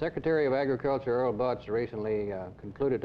Secretary of Agriculture Earl Butz recently concluded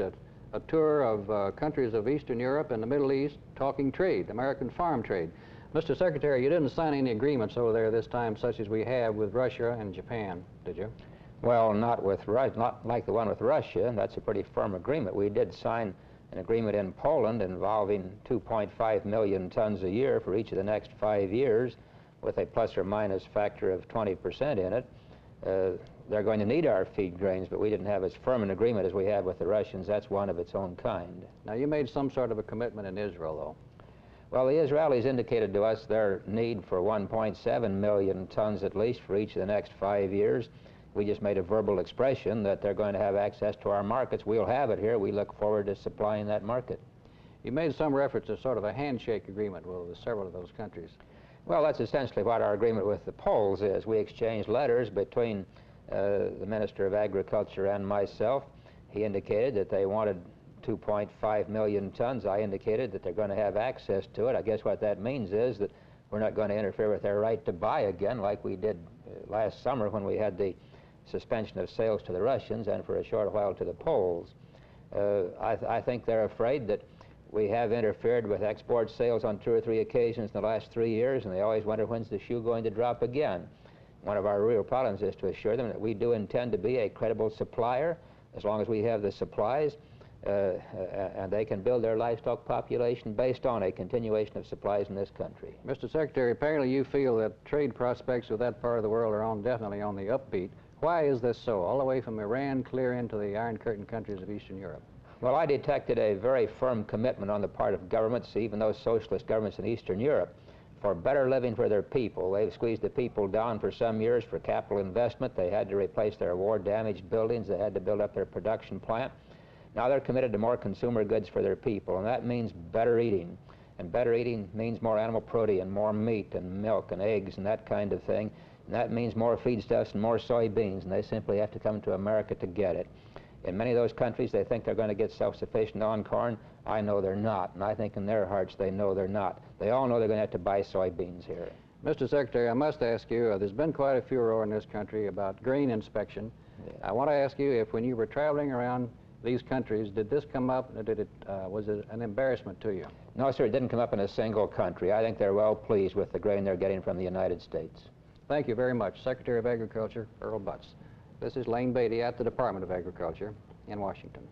a tour of countries of Eastern Europe and the Middle East talking trade, American farm trade. Mr. Secretary, you didn't sign any agreements over there this time such as we have with Russia and Japan, did you? Well, not like the one with Russia. That's a pretty firm agreement. We did sign an agreement in Poland involving 2.5 million tons a year for each of the next 5 years with a plus or minus factor of 20% in it. They're going to need our feed grains, but we didn't have as firm an agreement as we have with the Russians. That's one of its own kind. Now, you made some sort of a commitment in Israel, though. Well, the Israelis indicated to us their need for 1.7 million tons at least for each of the next 5 years. We just made a verbal expression that they're going to have access to our markets. We'll have it here. We look forward to supplying that market. You made some reference to sort of a handshake agreement with several of those countries. Well, that's essentially what our agreement with the Poles is. We exchanged letters between the Minister of Agriculture and myself. He indicated that they wanted 2.5 million tons. I indicated that they're going to have access to it. I guess what that means is that we're not going to interfere with their right to buy again like we did last summer when we had the suspension of sales to the Russians and for a short while to the Poles. I think they're afraid that we have interfered with export sales on 2 or 3 occasions in the last 3 years, and they always wonder when's the shoe going to drop again. One of our real problems is to assure them that we do intend to be a credible supplier as long as we have the supplies, and they can build their livestock population based on a continuation of supplies in this country. Mr. Secretary, apparently you feel that trade prospects with that part of the world are definitely on the upbeat. Why is this so, all the way from Iran clear into the Iron Curtain countries of Eastern Europe? Well, I detected a very firm commitment on the part of governments, even those socialist governments in Eastern Europe, for better living for their people. They've squeezed the people down for some years for capital investment. They had to replace their war-damaged buildings. They had to build up their production plant. Now they're committed to more consumer goods for their people, and that means better eating. And better eating means more animal protein, more meat and milk and eggs and that kind of thing. And that means more feedstuffs and more soybeans, and they simply have to come to America to get it. In many of those countries, they think they're going to get self-sufficient on corn. I know they're not, and I think in their hearts they know they're not. They all know they're going to have to buy soybeans here. Mr. Secretary, I must ask you, there's been quite a furor in this country about grain inspection. Yeah. I want to ask you if when you were traveling around these countries, did this come up, was it an embarrassment to you? No, sir, it didn't come up in a single country. I think they're well pleased with the grain they're getting from the United States. Thank you very much, Secretary of Agriculture Earl Butz. This is Layne Beatty at the Department of Agriculture in Washington.